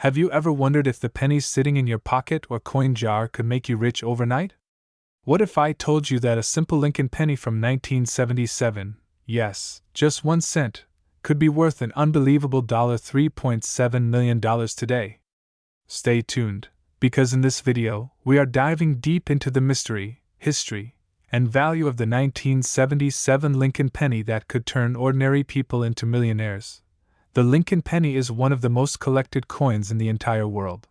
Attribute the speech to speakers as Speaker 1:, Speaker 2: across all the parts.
Speaker 1: Have you ever wondered if the pennies sitting in your pocket or coin jar could make you rich overnight? What if I told you that a simple Lincoln penny from 1977, yes, just 1 cent, could be worth an unbelievable $3.7 million today? Stay tuned, because in this video, we are diving deep into the mystery, history, and value of the 1977 Lincoln penny that could turn ordinary people into millionaires. The Lincoln penny is one of the most collected coins in the entire world.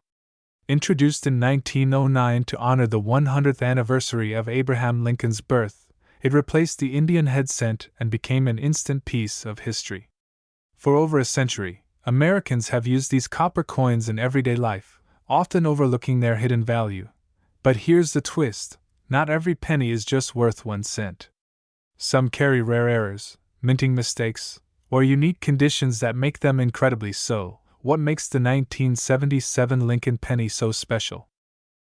Speaker 1: Introduced in 1909 to honor the 100th anniversary of Abraham Lincoln's birth, it replaced the Indian head cent and became an instant piece of history. For over a century, Americans have used these copper coins in everyday life, often overlooking their hidden value. But here's the twist: not every penny is just worth 1 cent. Some carry rare errors, minting mistakes, or unique conditions that make them incredibly so. What makes the 1977 Lincoln penny so special?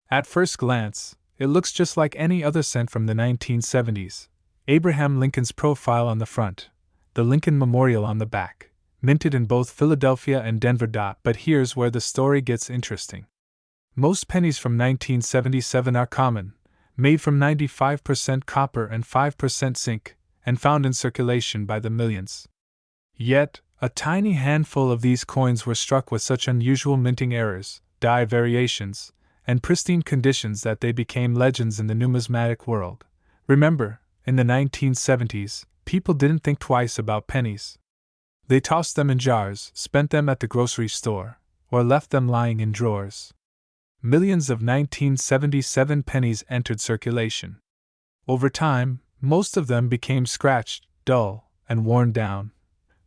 Speaker 1: At first glance, it looks just like any other cent from the 1970s. Abraham Lincoln's profile on the front, the Lincoln Memorial on the back, minted in both Philadelphia and Denver. But here's where the story gets interesting. Most pennies from 1977 are common, made from 95% copper and 5% zinc, and found in circulation by the millions. Yet, a tiny handful of these coins were struck with such unusual minting errors, die variations, and pristine conditions that they became legends in the numismatic world. Remember, in the 1970s, people didn't think twice about pennies. They tossed them in jars, spent them at the grocery store, or left them lying in drawers. Millions of 1977 pennies entered circulation. Over time, most of them became scratched, dull, and worn down.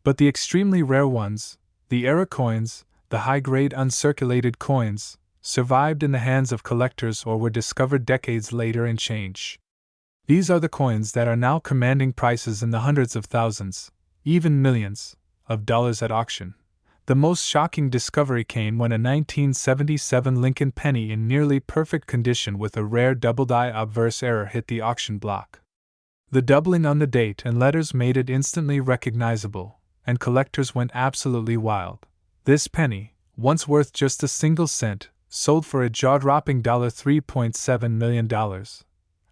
Speaker 1: But the extremely rare ones, the era coins, the high-grade uncirculated coins, survived in the hands of collectors or were discovered decades later in change. These are the coins that are now commanding prices in the hundreds of thousands, even millions, of dollars at auction. The most shocking discovery came when a 1977 Lincoln penny in nearly perfect condition with a rare double-die obverse error hit the auction block. The doubling on the date and letters made it instantly recognizable, and collectors went absolutely wild. This penny, once worth just a single cent, sold for a jaw-dropping $3.7 million.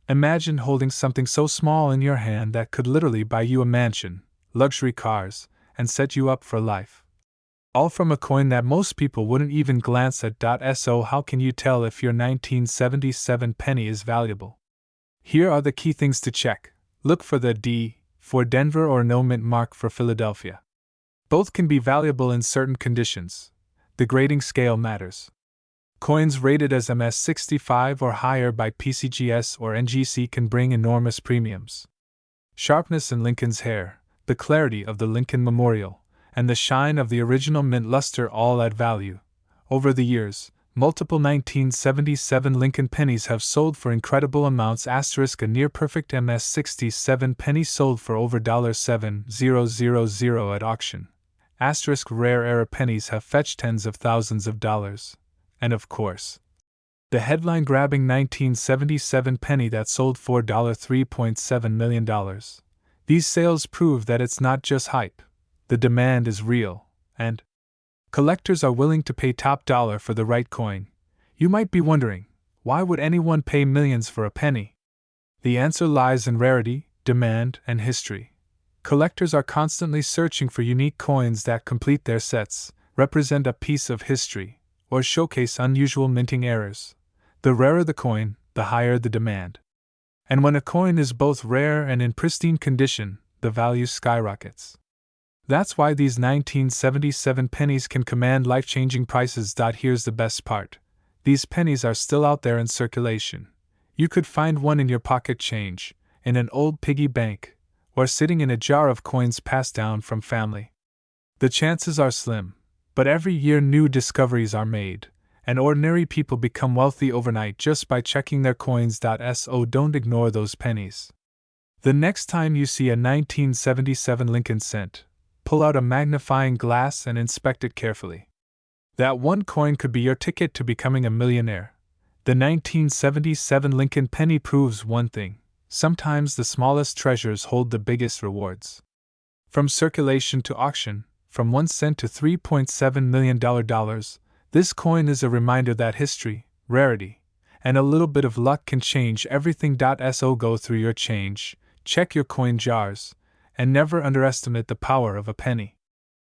Speaker 1: Imagine holding something so small in your hand that could literally buy you a mansion, luxury cars, and set you up for life. All from a coin that most people wouldn't even glance at. So how can you tell if your 1977 penny is valuable? Here are the key things to check. Look for the D for Denver or no mint mark for Philadelphia. Both can be valuable in certain conditions. The grading scale matters. Coins rated as MS65 or higher by PCGS or NGC can bring enormous premiums. Sharpness in Lincoln's hair, the clarity of the Lincoln Memorial, and the shine of the original mint luster all add value. Over the years, multiple 1977 Lincoln pennies have sold for incredible amounts. A near-perfect MS67 penny sold for over $7,000 at auction. Rare era pennies have fetched tens of thousands of dollars. And of course, the headline-grabbing 1977 penny that sold for $3.7 million. These sales prove that it's not just hype. The demand is real, and collectors are willing to pay top dollar for the right coin. You might be wondering, why would anyone pay millions for a penny? The answer lies in rarity, demand, and history. Collectors are constantly searching for unique coins that complete their sets, represent a piece of history, or showcase unusual minting errors. The rarer the coin, the higher the demand. And when a coin is both rare and in pristine condition, the value skyrockets. That's why these 1977 pennies can command life-changing prices. Here's the best part. These pennies are still out there in circulation. You could find one in your pocket change, in an old piggy bank, or sitting in a jar of coins passed down from family. The chances are slim, but every year new discoveries are made, and ordinary people become wealthy overnight just by checking their coins. So don't ignore those pennies. The next time you see a 1977 Lincoln cent, pull out a magnifying glass and inspect it carefully. That one coin could be your ticket to becoming a millionaire. The 1977 Lincoln penny proves one thing: sometimes the smallest treasures hold the biggest rewards. From circulation to auction, from 1 cent to $3.7 million, This coin is a reminder that history, rarity, and a little bit of luck can change everything. So go through your change, check your coin jars, and never underestimate the power of a penny.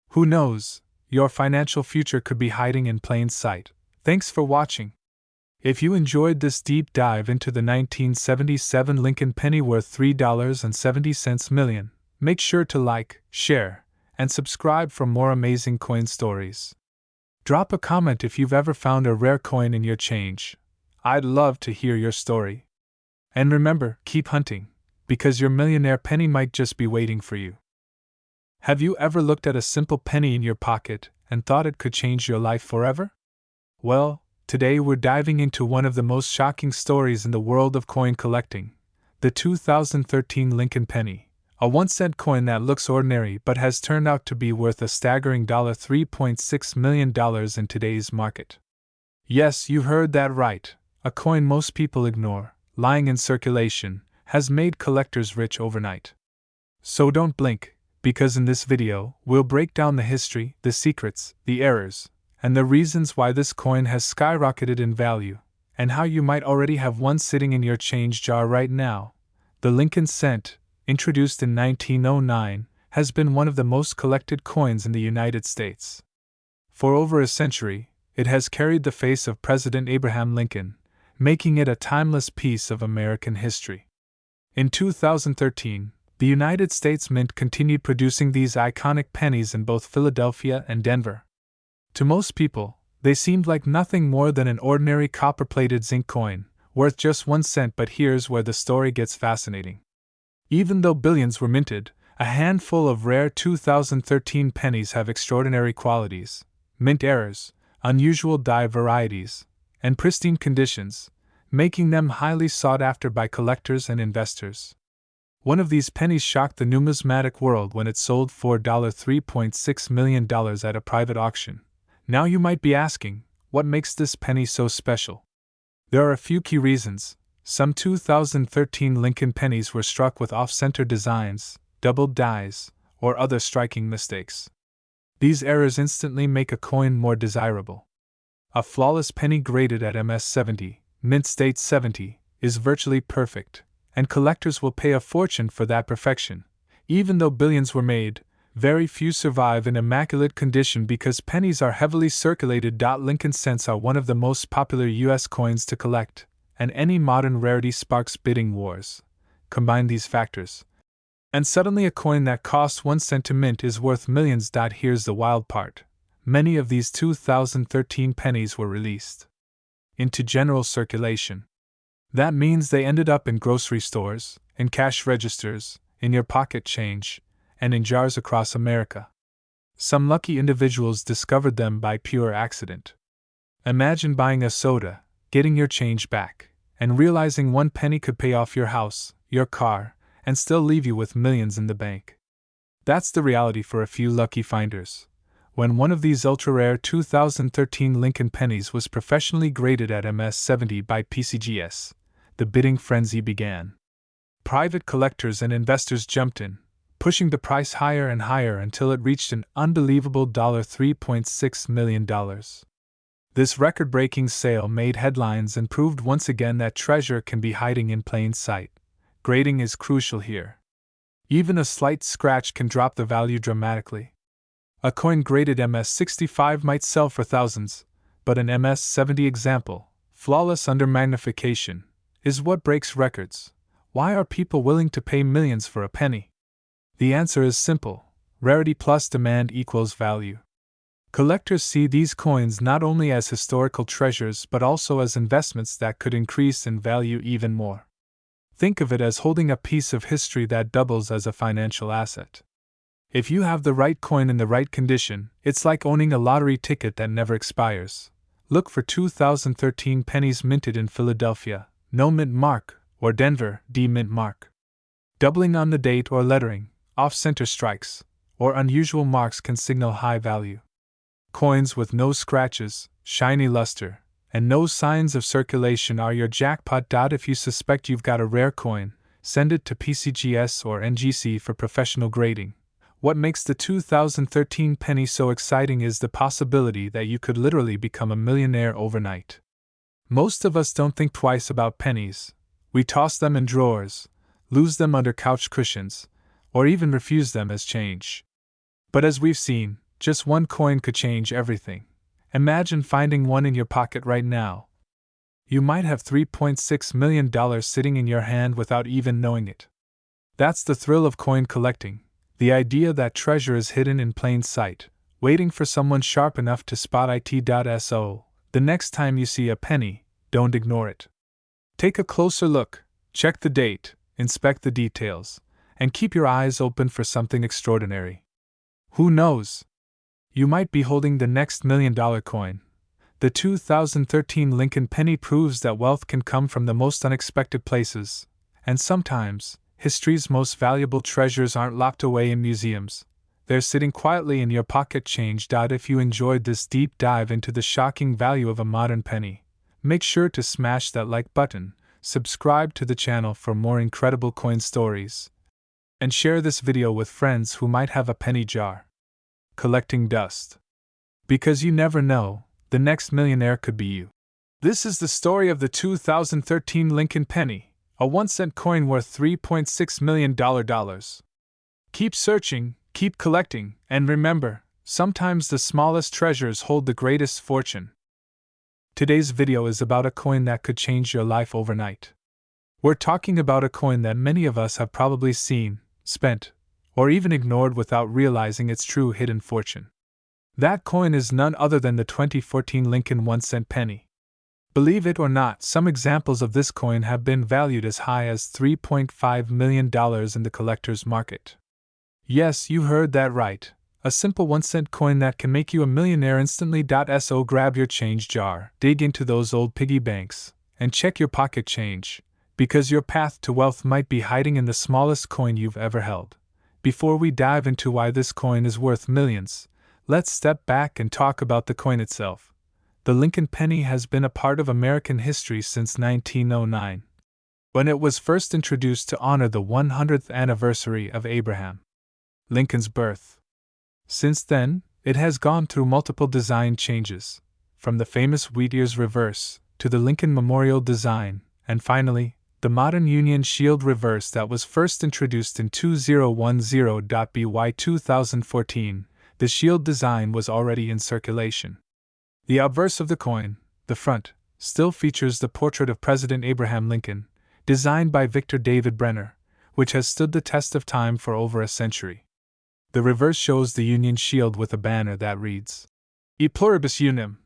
Speaker 1: Who knows, your financial future could be hiding in plain sight. Thanks for watching. If you enjoyed this deep dive into the 1977 Lincoln penny worth $3.70 million, make sure to like, share, and subscribe for more amazing coin stories. Drop a comment if you've ever found a rare coin in your change. I'd love to hear your story. And remember, keep hunting, because your millionaire penny might just be waiting for you. Have you ever looked at a simple penny in your pocket and thought it could change your life forever? Well, today we're diving into one of the most shocking stories in the world of coin collecting, the 2013 Lincoln penny, a 1-cent coin that looks ordinary but has turned out to be worth a staggering $3.6 million in today's market. Yes, you heard that right, a coin most people ignore, lying in circulation, has made collectors rich overnight. So don't blink, because in this video, we'll break down the history, the secrets, the errors, and the reasons why this coin has skyrocketed in value, and how you might already have one sitting in your change jar right now. The Lincoln cent, introduced in 1909, has been one of the most collected coins in the United States. For over a century, it has carried the face of President Abraham Lincoln, making it a timeless piece of American history. In 2013, the United States Mint continued producing these iconic pennies in both Philadelphia and Denver. To most people, they seemed like nothing more than an ordinary copper-plated zinc coin, worth just 1 cent. But here's where the story gets fascinating. Even though billions were minted, a handful of rare 2013 pennies have extraordinary qualities: mint errors, unusual die varieties, and pristine conditions, making them highly sought after by collectors and investors. One of these pennies shocked the numismatic world when it sold for $3.6 million at a private auction. Now you might be asking, what makes this penny so special? There are a few key reasons. Some 2013 Lincoln pennies were struck with off-center designs, doubled dies, or other striking mistakes. These errors instantly make a coin more desirable. A flawless penny graded at MS 70, mint state 70, is virtually perfect, and collectors will pay a fortune for that perfection. Even though billions were made, very few survive in immaculate condition because pennies are heavily circulated. Lincoln cents are one of the most popular U.S. coins to collect, and any modern rarity sparks bidding wars. Combine these factors, and suddenly a coin that costs 1 cent to mint is worth millions. Here's the wild part. Many of these 2013 pennies were released into general circulation. That means they ended up in grocery stores, in cash registers, in your pocket change, and in jars across America. Some lucky individuals discovered them by pure accident. Imagine buying a soda, getting your change back, and realizing 1 penny could pay off your house, your car, and still leave you with millions in the bank. That's the reality for a few lucky finders. When one of these ultra-rare 2013 Lincoln pennies was professionally graded at MS 70 by PCGS, the bidding frenzy began. Private collectors and investors jumped in, pushing the price higher and higher until it reached an unbelievable $3.6 million. This record-breaking sale made headlines and proved once again that treasure can be hiding in plain sight. Grading is crucial here. Even a slight scratch can drop the value dramatically. A coin graded MS 65 might sell for thousands, but an MS 70 example, flawless under magnification, is what breaks records. Why are people willing to pay millions for a penny? The answer is simple: rarity plus demand equals value. Collectors see these coins not only as historical treasures but also as investments that could increase in value even more. Think of it as holding a piece of history that doubles as a financial asset. If you have the right coin in the right condition, it's like owning a lottery ticket that never expires. Look for 2013 pennies minted in Philadelphia, no mint mark, or Denver, D mint mark. Doubling on the date or lettering, off-center strikes, or unusual marks can signal high value. Coins with no scratches, shiny luster, and no signs of circulation are your jackpot. If you suspect you've got a rare coin, send it to PCGS or NGC for professional grading. What makes the 2013 penny so exciting is the possibility that you could literally become a millionaire overnight. Most of us don't think twice about pennies. We toss them in drawers, lose them under couch cushions, or even refuse them as change. But as we've seen, just one coin could change everything. Imagine finding one in your pocket right now. You might have $3.6 million sitting in your hand without even knowing it. That's the thrill of coin collecting, the idea that treasure is hidden in plain sight, waiting for someone sharp enough to spot it. The next time you see a penny, don't ignore it. Take a closer look, check the date, inspect the details, and keep your eyes open for something extraordinary. Who knows? You might be holding the next $1 million coin. The 2013 Lincoln penny proves that wealth can come from the most unexpected places, and sometimes, history's most valuable treasures aren't locked away in museums. They're sitting quietly in your pocket. Change. If you enjoyed this deep dive into the shocking value of a modern penny, make sure to smash that like button, subscribe to the channel for more incredible coin stories, and share this video with friends who might have a penny jar. Collecting dust. Because you never know, the next millionaire could be you. This is the story of the 2013 Lincoln penny, a 1-cent coin worth $3.6 million. Keep searching, keep collecting, and remember, sometimes the smallest treasures hold the greatest fortune. Today's video is about a coin that could change your life overnight. We're talking about a coin that many of us have probably seen, spent, or even ignored without realizing its true hidden fortune. That coin is none other than the 2014 Lincoln 1-cent penny. Believe it or not, some examples of this coin have been valued as high as $3.5 million in the collector's market. Yes, you heard that right. A simple 1-cent coin that can make you a millionaire instantly. So grab your change jar, dig into those old piggy banks, and check your pocket change, because your path to wealth might be hiding in the smallest coin you've ever held. Before we dive into why this coin is worth millions, let's step back and talk about the coin itself. The Lincoln penny has been a part of American history since 1909, when it was first introduced to honor the 100th anniversary of Abraham Lincoln's birth. Since then, it has gone through multiple design changes, from the famous wheat ears reverse to the Lincoln Memorial design, and finally, the modern Union Shield reverse that was first introduced in 2010. By 2014, the shield design was already in circulation. The obverse of the coin, the front, still features the portrait of President Abraham Lincoln, designed by Victor David Brenner, which has stood the test of time for over a century. The reverse shows the Union Shield with a banner that reads, E pluribus unum,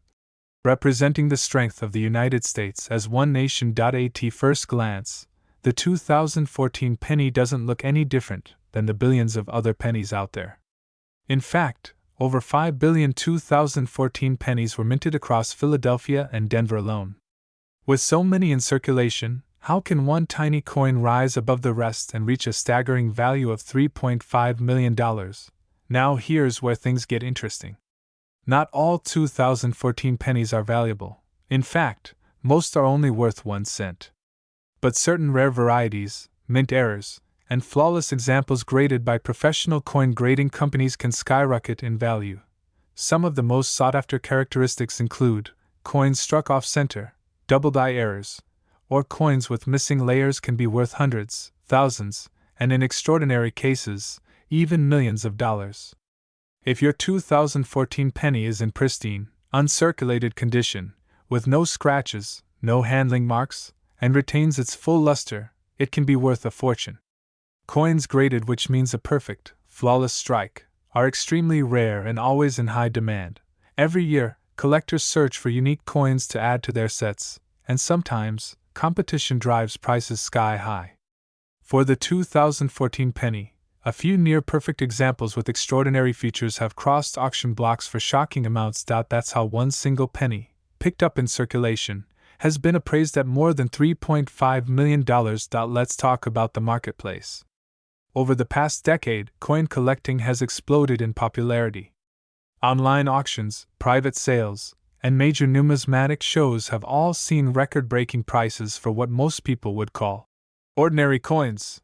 Speaker 1: representing the strength of the United States as one nation. At first glance, the 2014 penny doesn't look any different than the billions of other pennies out there. In fact, over 5 billion 2014 pennies were minted across Philadelphia and Denver alone. With so many in circulation, how can one tiny coin rise above the rest and reach a staggering value of $3.5 million? Now here's where things get interesting. Not all 2014 pennies are valuable. In fact, most are only worth 1 cent. But certain rare varieties, mint errors, and flawless examples graded by professional coin grading companies can skyrocket in value. Some of the most sought-after characteristics include coins struck off-center, double-die errors, or coins with missing layers can be worth hundreds, thousands, and in extraordinary cases, even millions of dollars. If your 2014 penny is in pristine, uncirculated condition, with no scratches, no handling marks, and retains its full luster, it can be worth a fortune. Coins graded, which means a perfect, flawless strike, are extremely rare and always in high demand. Every year, collectors search for unique coins to add to their sets, and sometimes, competition drives prices sky high. For the 2014 penny, a few near-perfect examples with extraordinary features have crossed auction blocks for shocking amounts. That's how one single penny, picked up in circulation, has been appraised at more than $3.5 million. Let's talk about the marketplace. Over the past decade, coin collecting has exploded in popularity. Online auctions, private sales, and major numismatic shows have all seen record-breaking prices for what most people would call ordinary coins.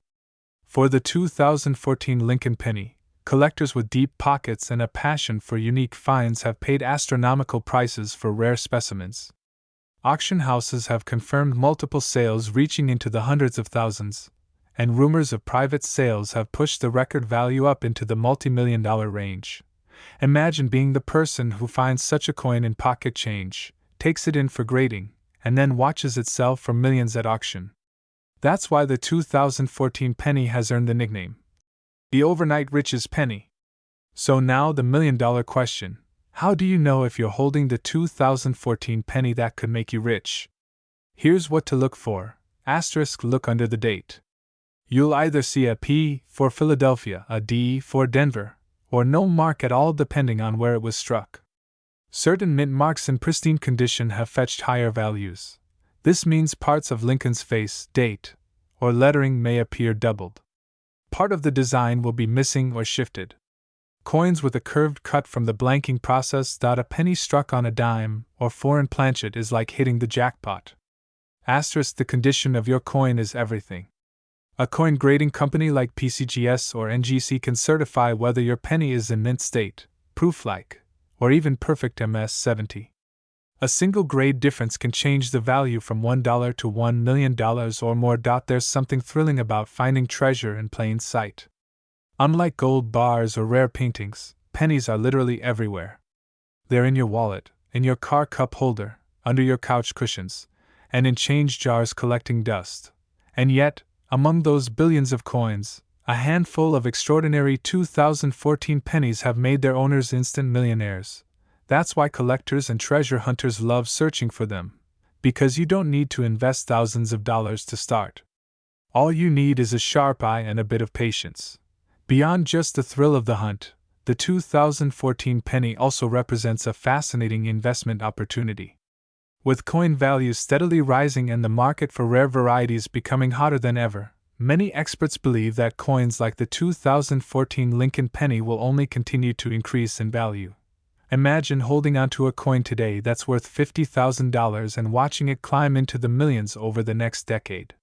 Speaker 1: For the 2014 Lincoln penny, Collectors with deep pockets and a passion for unique finds have paid astronomical prices for rare specimens. Auction houses have confirmed multiple sales reaching into the hundreds of thousands, and rumors of private sales have pushed the record value up into the multi-million-dollar range. Imagine being the person who finds such a coin in pocket change, takes it in for grading, and then watches it sell for millions at auction. That's why the 2014 penny has earned the nickname the overnight riches penny. So now the million-dollar question: how do you know if you're holding the 2014 penny that could make you rich? Here's what to look for. Asterisk, look under the date. You'll either see a P for Philadelphia, a D for Denver, or no mark at all depending on where it was struck. Certain mint marks in pristine condition have fetched higher values. This means parts of Lincoln's face, date, or lettering may appear doubled. Part of the design will be missing or shifted. Coins with a curved cut from the blanking process. A penny struck on a dime or foreign planchet is like hitting the jackpot. Asterisk, the condition of your coin is everything. A coin grading company like PCGS or NGC can certify whether your penny is in mint state, proof-like, or even perfect MS-70. A single grade difference can change the value from $1 to $1 million or more. There's something thrilling about finding treasure in plain sight. Unlike gold bars or rare paintings, pennies are literally everywhere. They're in your wallet, in your car cup holder, under your couch cushions, and in change jars collecting dust. And yet, among those billions of coins, a handful of extraordinary 2014 pennies have made their owners instant millionaires. That's why collectors and treasure hunters love searching for them, because you don't need to invest thousands of dollars to start. All you need is a sharp eye and a bit of patience. Beyond just the thrill of the hunt, the 2014 penny also represents a fascinating investment opportunity. With coin values steadily rising and the market for rare varieties becoming hotter than ever, many experts believe that coins like the 2014 Lincoln penny will only continue to increase in value. Imagine holding onto a coin today that's worth $50,000 and watching it climb into the millions over the next decade.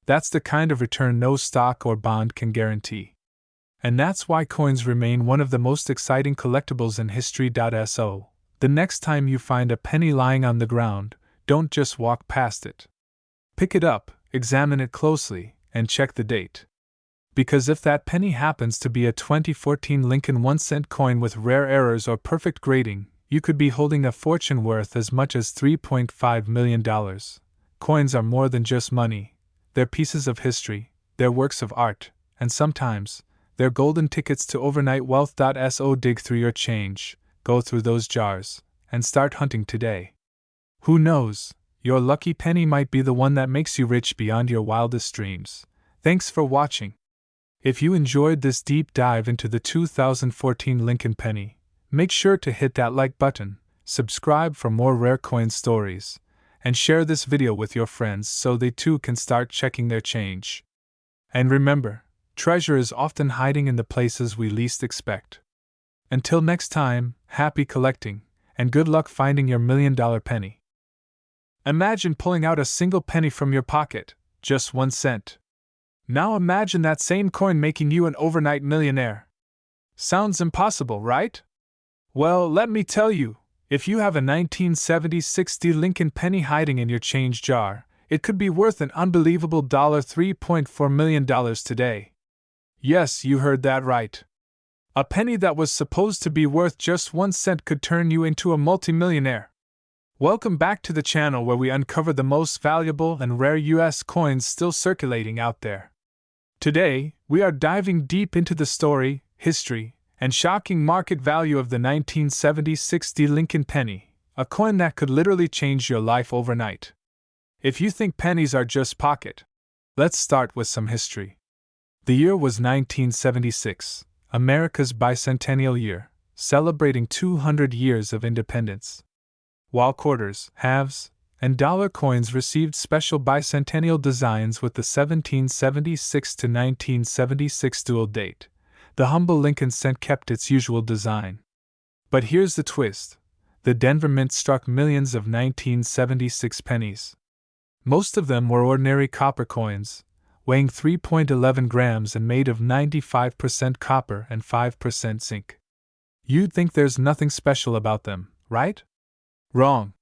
Speaker 1: That's the kind of return no stock or bond can guarantee. And that's why coins remain one of the most exciting collectibles in history. So, the next time you find a penny lying on the ground, don't just walk past it. Pick it up, examine it closely, and check the date. Because if that penny happens to be a 2014 Lincoln 1-cent coin with rare errors or perfect grading, you could be holding a fortune worth as much as $3.5 million. Coins are more than just money. They're pieces of history, they're works of art, and sometimes, they're golden tickets to overnight wealth. So dig through your change, go through those jars, and start hunting today. Who knows, your lucky penny might be the one that makes you rich beyond your wildest dreams. Thanks for watching. If you enjoyed this deep dive into the 2014 Lincoln penny, make sure to hit that like button, subscribe for more rare coin stories, and share this video with your friends so they too can start checking their change. And remember, treasure is often hiding in the places we least expect. Until next time, happy collecting, and good luck finding your million-dollar penny. Imagine pulling out a single penny from your pocket, just 1 cent. Now imagine that same coin making you an overnight millionaire. Sounds impossible, right? Well, let me tell you, if you have a 1976 Lincoln penny hiding in your change jar, it could be worth an unbelievable $3.4 million today. Yes, you heard that right. A penny that was supposed to be worth just 1 cent could turn you into a multimillionaire. Welcome back to the channel where we uncover the most valuable and rare US coins still circulating out there. Today, we are diving deep into the story, history, and shocking market value of the 1976 Lincoln penny, a coin that could literally change your life overnight. If you think pennies are just pocket, let's start with some history. The year was 1976, America's bicentennial year, celebrating 200 years of independence. While quarters, halves, and dollar coins received special bicentennial designs with the 1776 to 1976 dual date, the humble Lincoln cent kept its usual design. But here's the twist: the Denver Mint struck millions of 1976 pennies. Most of them were ordinary copper coins, weighing 3.11 grams and made of 95% copper and 5% zinc. You'd think there's nothing special about them, right? Wrong.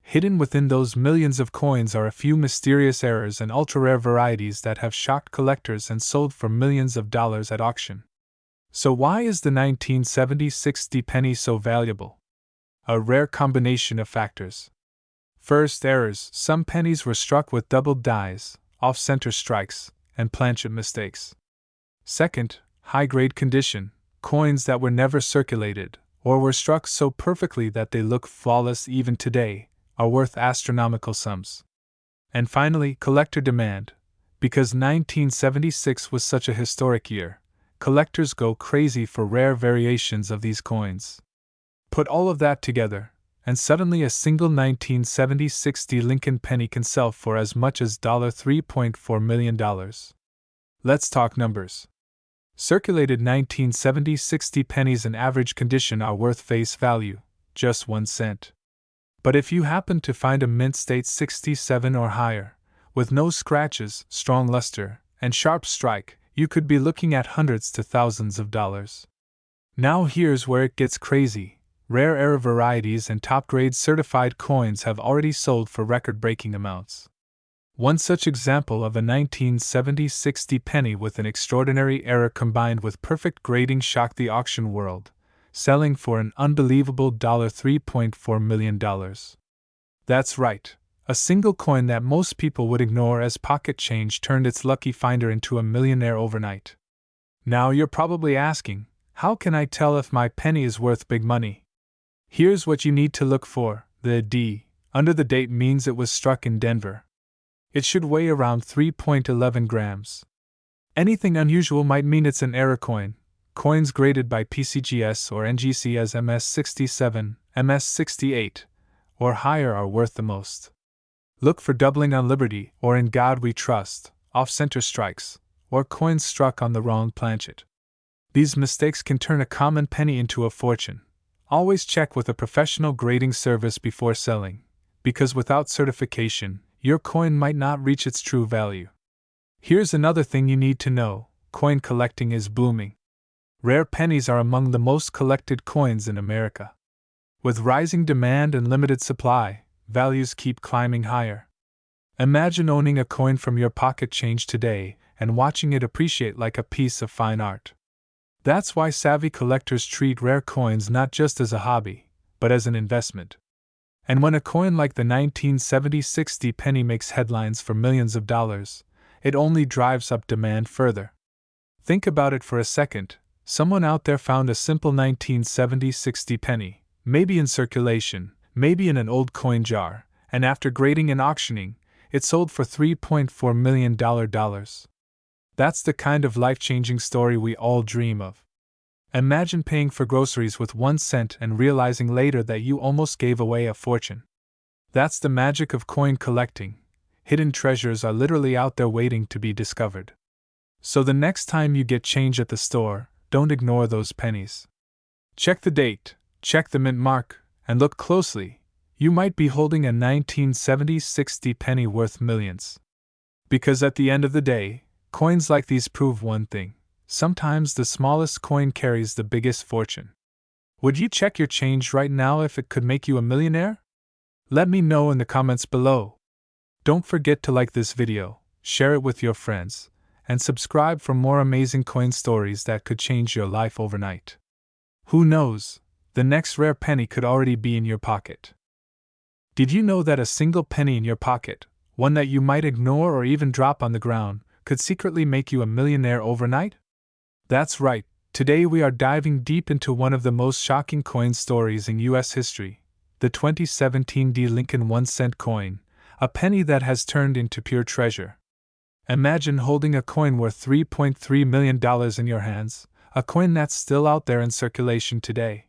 Speaker 1: Hidden within those millions of coins are a few mysterious errors and ultra-rare varieties that have shocked collectors and sold for millions of dollars at auction. So why is the 1970-60 penny so valuable? A rare combination of factors. First, errors. Some pennies were struck with doubled dies, off-center strikes, and planchet mistakes. Second, high-grade condition. Coins that were never circulated, or were struck so perfectly that they look flawless even today, are worth astronomical sums. And finally, collector demand. Because 1976 was such a historic year, collectors go crazy for rare variations of these coins. Put all of that together, and suddenly a single 1970-60 Lincoln penny can sell for as much as $3.4 million. Let's talk numbers. Circulated 1970-60 pennies in average condition are worth face value, just 1 cent. But if you happen to find a mint state 67 or higher, with no scratches, strong luster, and sharp strike, you could be looking at hundreds to thousands of dollars. Now here's where it gets crazy. Rare error varieties and top-grade certified coins have already sold for record-breaking amounts. One such example of a 1970-60 penny with an extraordinary error combined with perfect grading shocked the auction world, selling for an unbelievable $3.4 million. That's right, a single coin that most people would ignore as pocket change turned its lucky finder into a millionaire overnight. Now you're probably asking, how can I tell if my penny is worth big money? Here's what you need to look for. The D under the date means it was struck in Denver. It should weigh around 3.11 grams. Anything unusual might mean it's an error coin. Coins graded by PCGS or NGC as MS67, MS68, or higher are worth the most. Look for doubling on Liberty or In God We Trust, off-center strikes, or coins struck on the wrong planchet. These mistakes can turn a common penny into a fortune. Always check with a professional grading service before selling, because without certification, your coin might not reach its true value. Here's another thing you need to know: coin collecting is booming. Rare pennies are among the most collected coins in America. With rising demand and limited supply, values keep climbing higher. Imagine owning a coin from your pocket change today and watching it appreciate like a piece of fine art. That's why savvy collectors treat rare coins not just as a hobby, but as an investment. And when a coin like the 1970-60 penny makes headlines for millions of dollars, it only drives up demand further. Think about it for a second. Someone out there found a simple 1970-60 penny, maybe in circulation, maybe in an old coin jar, and after grading and auctioning, it sold for $3.4 million. That's the kind of life-changing story we all dream of. Imagine paying for groceries with 1 cent and realizing later that you almost gave away a fortune. That's the magic of coin collecting. Hidden treasures are literally out there waiting to be discovered. So the next time you get change at the store, don't ignore those pennies. Check the date, check the mint mark, and look closely. You might be holding a 1970-60 penny worth millions. Because at the end of the day, coins like these prove one thing: sometimes the smallest coin carries the biggest fortune. Would you check your change right now if it could make you a millionaire? Let me know in the comments below. Don't forget to like this video, share it with your friends, and subscribe for more amazing coin stories that could change your life overnight. Who knows, the next rare penny could already be in your pocket. Did you know that a single penny in your pocket, one that you might ignore or even drop on the ground, could secretly make you a millionaire overnight? That's right, today we are diving deep into one of the most shocking coin stories in U.S. history, the 2017 D. Lincoln 1-cent coin, a penny that has turned into pure treasure. Imagine holding a coin worth $3.3 million in your hands, a coin that's still out there in circulation today.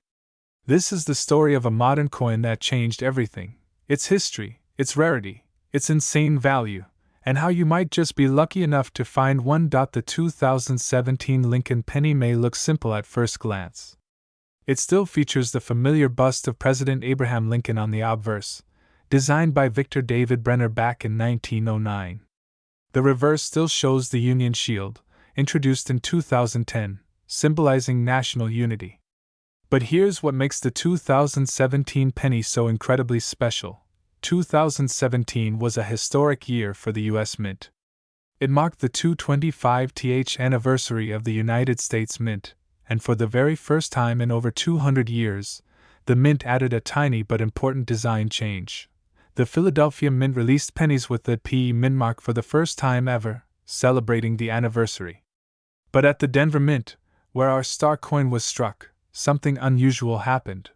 Speaker 1: This is the story of a modern coin that changed everything: its history, its rarity, its insane value, and how you might just be lucky enough to find one. The 2017 Lincoln penny may look simple at first glance. It still features the familiar bust of President Abraham Lincoln on the obverse, designed by Victor David Brenner back in 1909. The reverse still shows the Union Shield, introduced in 2010, symbolizing national unity. But here's what makes the 2017 penny so incredibly special. 2017 was a historic year for the U.S. Mint. It marked the 225th anniversary of the United States Mint, and for the very first time in over 200 years, the Mint added a tiny but important design change. The Philadelphia Mint released pennies with the PE Mint mark for the first time ever, celebrating the anniversary. But at the Denver Mint, where our star coin was struck, something unusual happened.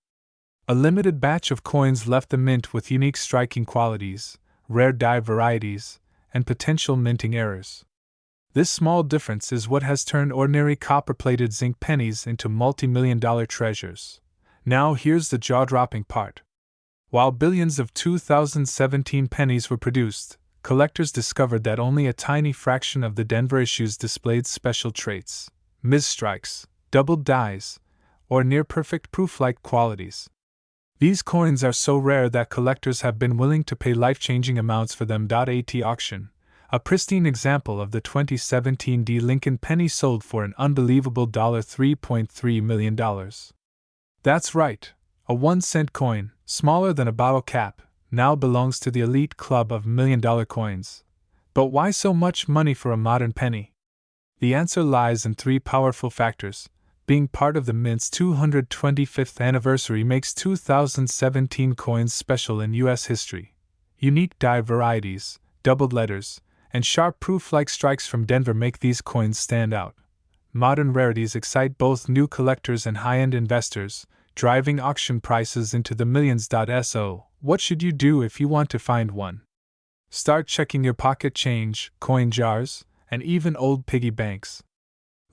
Speaker 1: A limited batch of coins left the mint with unique striking qualities, rare die varieties, and potential minting errors. This small difference is what has turned ordinary copper-plated zinc pennies into multi-million-dollar treasures. Now here's the jaw-dropping part. While billions of 2017 pennies were produced, collectors discovered that only a tiny fraction of the Denver issues displayed special traits, misstrikes, doubled dies, or near-perfect proof-like qualities. These coins are so rare that collectors have been willing to pay life-changing amounts for them. At auction, a pristine example of the 2017 D. Lincoln penny sold for an unbelievable $3.3 million. That's right, a 1-cent coin, smaller than a bottle cap, now belongs to the elite club of million-dollar coins. But why so much money for a modern penny? The answer lies in three powerful factors. Being part of the Mint's 225th anniversary makes 2017 coins special in U.S. history. Unique die varieties, doubled letters, and sharp proof-like strikes from Denver make these coins stand out. Modern rarities excite both new collectors and high-end investors, driving auction prices into the millions. So, what should you do if you want to find one? Start checking your pocket change, coin jars, and even old piggy banks.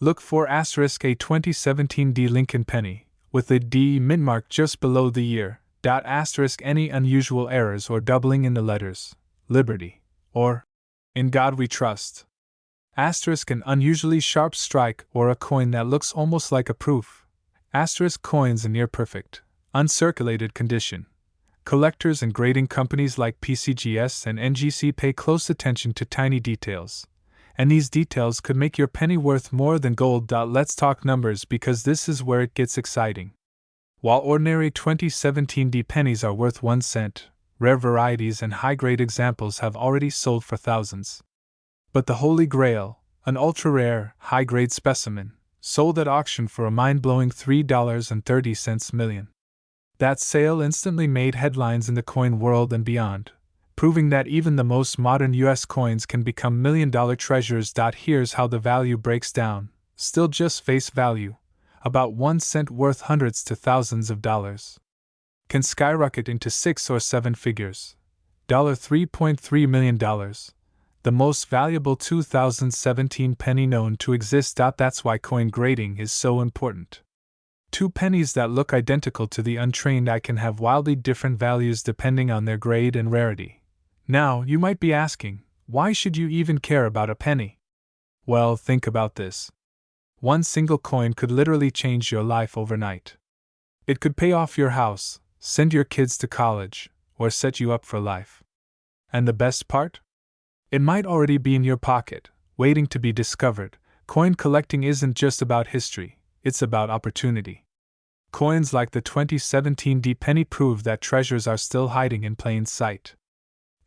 Speaker 1: Look for a 2017 D. Lincoln penny, with the D mint mark just below the year. Any unusual errors or doubling in the letters, Liberty, or In God We Trust. An unusually sharp strike or a coin that looks almost like a proof. Coins in near perfect, uncirculated condition. Collectors and grading companies like PCGS and NGC pay close attention to tiny details. And these details could make your penny worth more than gold. Let's talk numbers because this is where it gets exciting. While ordinary 2017 D pennies are worth 1 cent, rare varieties and high-grade examples have already sold for thousands. But the Holy Grail, an ultra-rare, high-grade specimen, sold at auction for a mind-blowing $3.30 million. That sale instantly made headlines in the coin world and beyond, proving that even the most modern U.S. coins can become million-dollar treasures. Here's how the value breaks down, still just face value, about 1 cent worth hundreds to thousands of dollars. Can skyrocket into 6 or 7 figures. $3.3 million, the most valuable 2017 penny known to exist. That's why coin grading is so important. 2 pennies that look identical to the untrained eye can have wildly different values depending on their grade and rarity. Now, you might be asking, why should you even care about a penny? Well, think about this. One single coin could literally change your life overnight. It could pay off your house, send your kids to college, or set you up for life. And the best part? It might already be in your pocket, waiting to be discovered. Coin collecting isn't just about history, it's about opportunity. Coins like the 2017 D penny prove that treasures are still hiding in plain sight.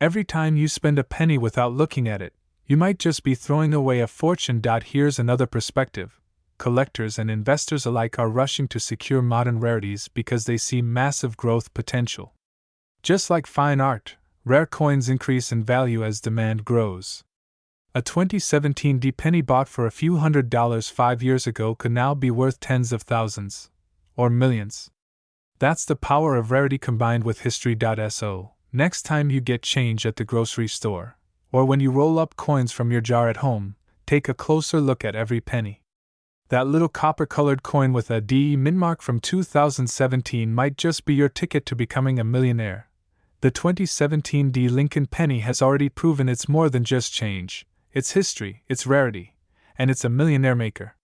Speaker 1: Every time you spend a penny without looking at it, you might just be throwing away a fortune. Here's another perspective. Collectors and investors alike are rushing to secure modern rarities because they see massive growth potential. Just like fine art, rare coins increase in value as demand grows. A 2017 D penny bought for a few $100s 5 years ago could now be worth tens of thousands, or millions. That's the power of rarity combined with history. So, next time you get change at the grocery store, or when you roll up coins from your jar at home, take a closer look at every penny. That little copper-colored coin with a D mint mark from 2017 might just be your ticket to becoming a millionaire. The 2017 D Lincoln penny has already proven it's more than just change. It's history, it's rarity, and it's a millionaire maker.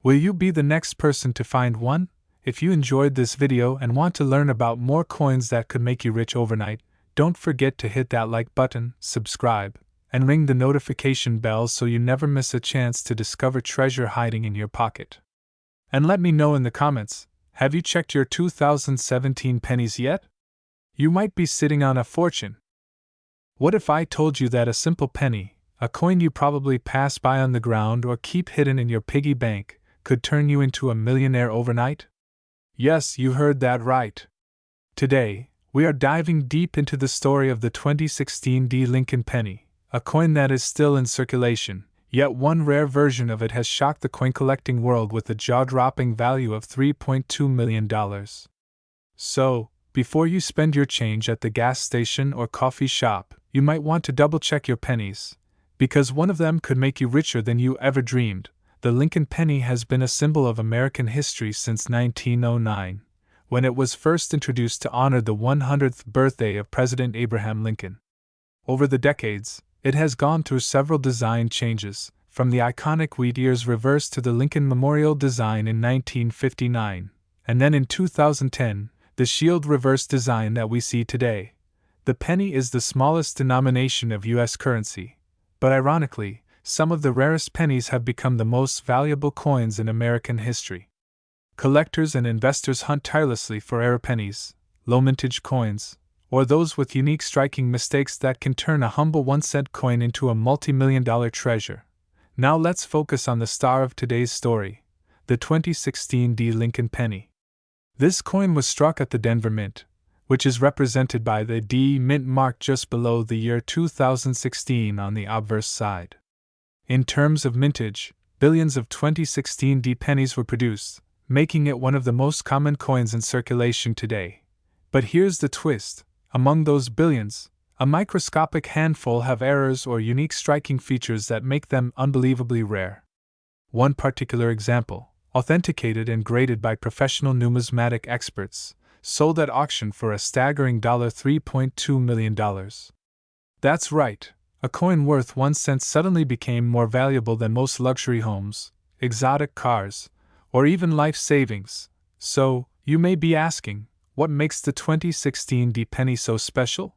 Speaker 1: Will you be the next person to find one? If you enjoyed this video and want to learn about more coins that could make you rich overnight, don't forget to hit that like button, subscribe, and ring the notification bell so you never miss a chance to discover treasure hiding in your pocket. And let me know in the comments, have you checked your 2017 pennies yet? You might be sitting on a fortune. What if I told you that a simple penny, a coin you probably pass by on the ground or keep hidden in your piggy bank, could turn you into a millionaire overnight? Yes, you heard that right. Today, we are diving deep into the story of the 2016 Lincoln penny, a coin that is still in circulation, yet one rare version of it has shocked the coin collecting world with a jaw-dropping value of $3.2 million. So, before you spend your change at the gas station or coffee shop, you might want to double-check your pennies, because one of them could make you richer than you ever dreamed. The Lincoln penny has been a symbol of American history since 1909, when it was first introduced to honor the 100th birthday of President Abraham Lincoln. Over the decades, it has gone through several design changes, from the iconic wheat ears reverse to the Lincoln Memorial design in 1959, and then in 2010, the shield reverse design that we see today. The penny is the smallest denomination of U.S. currency, but ironically, some of the rarest pennies have become the most valuable coins in American history. Collectors and investors hunt tirelessly for rare pennies, low-mintage coins, or those with unique striking mistakes that can turn a humble 1-cent coin into a multi-million-dollar treasure. Now let's focus on the star of today's story, the 2016 Lincoln penny. This coin was struck at the Denver Mint, which is represented by the D Mint mark just below the year 2016 on the obverse side. In terms of mintage, billions of 2016 pennies were produced, making it one of the most common coins in circulation today. But here's the twist: among those billions, a microscopic handful have errors or unique striking features that make them unbelievably rare. One particular example, authenticated and graded by professional numismatic experts, sold at auction for a staggering $3.2 million. That's right, a coin worth 1 cent suddenly became more valuable than most luxury homes, exotic cars, or even life savings. So, you may be asking, what makes the 2016 penny so special?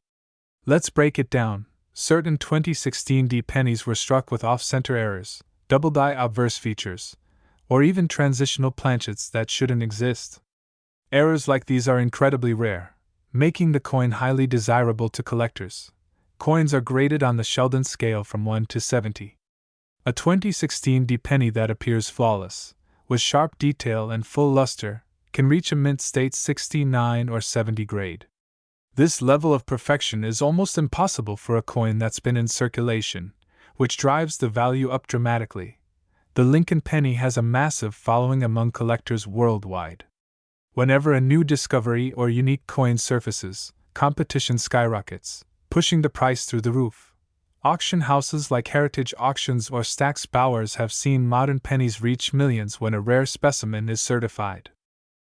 Speaker 1: Let's break it down. Certain 2016 pennies were struck with off-center errors, double-die obverse features, or even transitional planchets that shouldn't exist. Errors like these are incredibly rare, making the coin highly desirable to collectors. Coins are graded on the Sheldon scale from 1 to 70. A 2016 penny that appears flawless, with sharp detail and full luster, can reach a mint state 69 or 70 grade. This level of perfection is almost impossible for a coin that's been in circulation, which drives the value up dramatically. The Lincoln penny has a massive following among collectors worldwide. Whenever a new discovery or unique coin surfaces, competition skyrockets, pushing the price through the roof. Auction houses like Heritage Auctions or Stack's Bowers have seen modern pennies reach millions when a rare specimen is certified.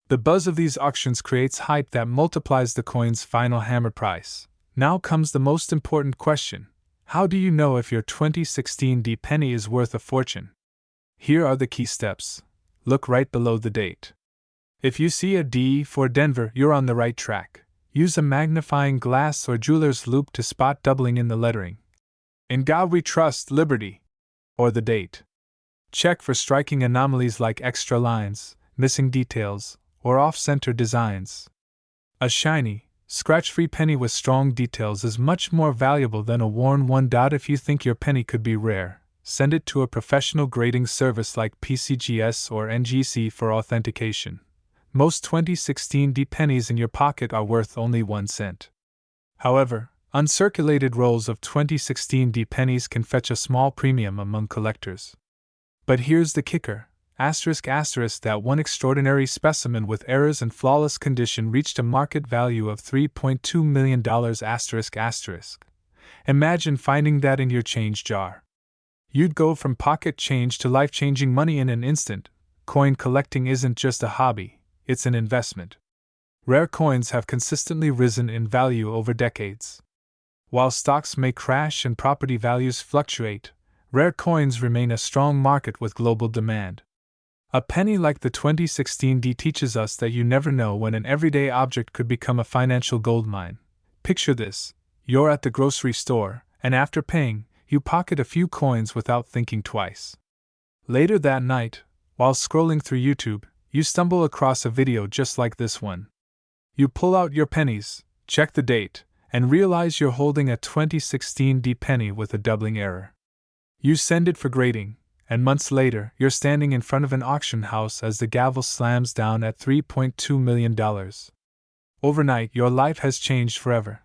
Speaker 1: The buzz of these auctions creates hype that multiplies the coin's final hammer price. Now comes the most important question: how do you know if your 2016 penny is worth a fortune? Here are the key steps. Look right below the date. If you see a D for Denver, you're on the right track. Use a magnifying glass or jeweler's loupe to spot doubling in the lettering. In God we trust, Liberty, or the date. Check for striking anomalies like extra lines, missing details, or off-center designs. A shiny, scratch-free penny with strong details is much more valuable than a worn one. If you think your penny could be rare, send it to a professional grading service like PCGS or NGC for authentication. Most 2016 pennies in your pocket are worth only 1 cent. However, uncirculated rolls of 2016 pennies can fetch a small premium among collectors. But here's the kicker: that one extraordinary specimen with errors and flawless condition reached a market value of $3.2 million. Imagine finding that in your change jar. You'd go from pocket change to life-changing money in an instant. Coin collecting isn't just a hobby, it's an investment. Rare coins have consistently risen in value over decades. While stocks may crash and property values fluctuate, rare coins remain a strong market with global demand. A penny like the 2016 teaches us that you never know when an everyday object could become a financial goldmine. Picture this: you're at the grocery store, and after paying, you pocket a few coins without thinking twice. Later that night, while scrolling through YouTube, you stumble across a video just like this one. You pull out your pennies, check the date, and realize you're holding a 2016 D penny with a doubling error. You send it for grading, and months later, you're standing in front of an auction house as the gavel slams down at $3.2 million. Overnight, your life has changed forever.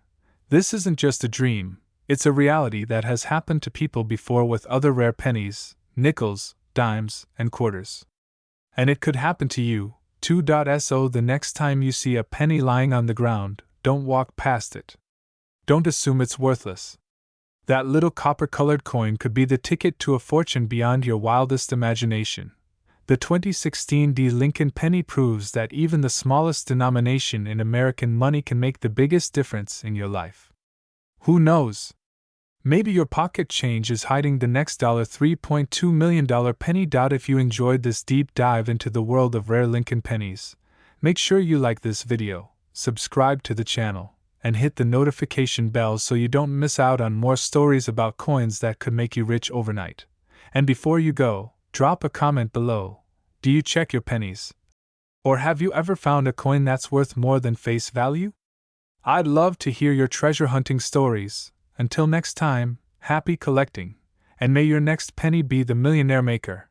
Speaker 1: This isn't just a dream, it's a reality that has happened to people before with other rare pennies, nickels, dimes, and quarters. And it could happen to you, too. So the next time you see a penny lying on the ground, don't walk past it. Don't assume it's worthless. That little copper-colored coin could be the ticket to a fortune beyond your wildest imagination. The 2016 D Lincoln penny proves that even the smallest denomination in American money can make the biggest difference in your life. Who knows? Maybe your pocket change is hiding the next $3.2 million penny. If you enjoyed this deep dive into the world of rare Lincoln pennies, make sure you like this video, subscribe to the channel, and hit the notification bell so you don't miss out on more stories about coins that could make you rich overnight. And before you go, drop a comment below. Do you check your pennies? Or have you ever found a coin that's worth more than face value? I'd love to hear your treasure hunting stories. Until next time, happy collecting, and may your next penny be the millionaire maker.